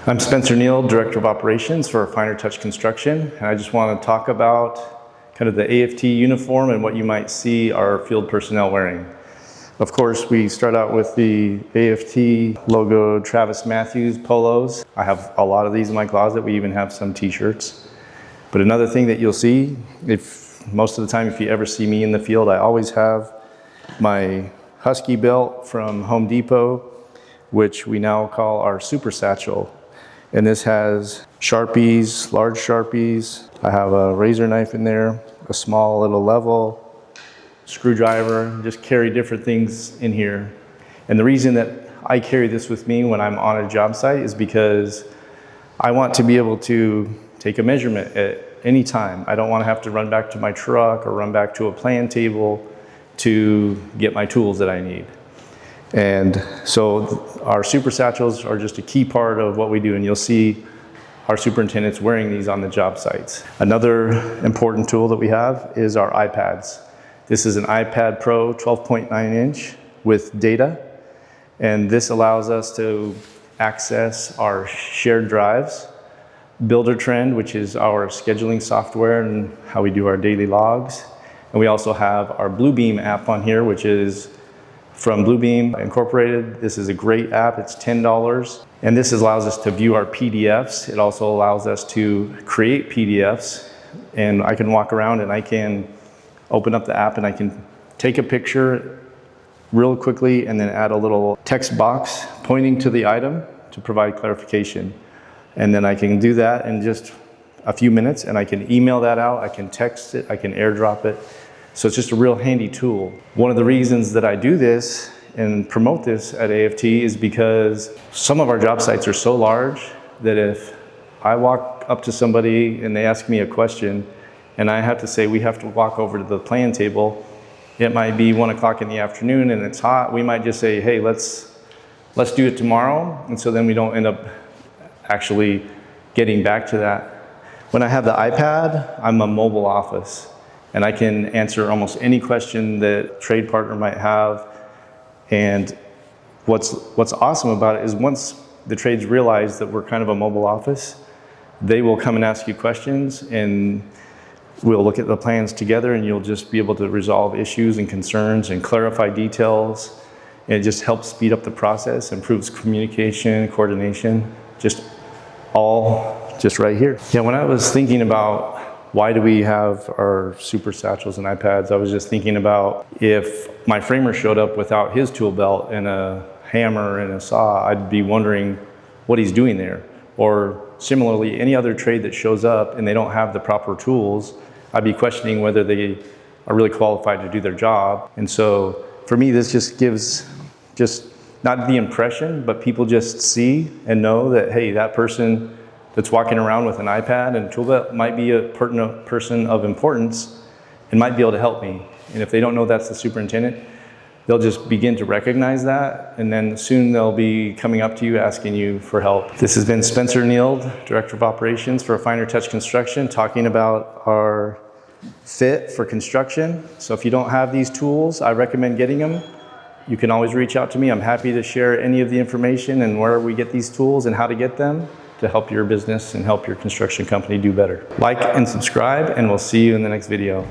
I'm Spencer Nield, Director of Operations for Finer Touch Construction, and I just want to talk about kind of the AFT uniform and what you might see our field personnel wearing. Of course, we start out with the AFT logo Travis Matthews polos. I have a lot of these in my closet. We even have some t-shirts. But another thing that you'll see, most of the time if you ever see me in the field, I always have my Husky belt from Home Depot, which we now call our Super Satchel. And this has Sharpies, large Sharpies. I have a razor knife in there, a small little level, screwdriver, just carry different things in here. And the reason that I carry this with me when I'm on a job site is because I want to be able to take a measurement at any time. I don't want to have to run back to my truck or run back to a plan table to get my tools that I need. And so our Super Satchels are just a key part of what we do, and you'll see our superintendents wearing these on the job sites. Another important tool that we have is our iPads. This is an iPad Pro 12.9 inch with data, and this allows us to access our shared drives, Builder Trend, which is our scheduling software and how we do our daily logs. And we also have our Bluebeam app on here, which is from Bluebeam Incorporated. This is a great app, it's $10. And this allows us to view our PDFs. It also allows us to create PDFs. And I can walk around and I can open up the app and I can take a picture real quickly and then add a little text box pointing to the item to provide clarification. And then I can do that in just a few minutes and I can email that out, I can text it, I can airdrop it. So it's just a real handy tool. One of the reasons that I do this and promote this at AFT is because some of our job sites are so large that if I walk up to somebody and they ask me a question and I have to say we have to walk over to the plan table, it might be 1 o'clock in the afternoon and it's hot, we might just say, hey, let's do it tomorrow. And so then we don't end up actually getting back to that. When I have the iPad, I'm a mobile office. And I can answer almost any question that a trade partner might have. And what's awesome about it is once the trades realize that we're kind of a mobile office, they will come and ask you questions and we'll look at the plans together and you'll just be able to resolve issues and concerns and clarify details. And it just helps speed up the process, improves communication, coordination, all right here. Yeah, when I was thinking about why do we have our Super Satchels and iPads, I was just thinking about if my framer showed up without his tool belt and a hammer and a saw, I'd be wondering what he's doing there. Or similarly, any other trade that shows up and they don't have the proper tools, I'd be questioning whether they are really qualified to do their job. And so for me, this just gives not the impression, but people just see and know that, hey, that person that's walking around with an iPad and a tool belt might be a pertinent person of importance and might be able to help me. And if they don't know that's the superintendent, they'll just begin to recognize that, and then soon they'll be coming up to you asking you for help. This has been Spencer Nield, Director of Operations for Finer Touch Construction, talking about our fit for construction. So if you don't have these tools, I recommend getting them. You can always reach out to me. I'm happy to share any of the information and where we get these tools and how to get them to help your business and help your construction company do better. Like and subscribe, and we'll see you in the next video.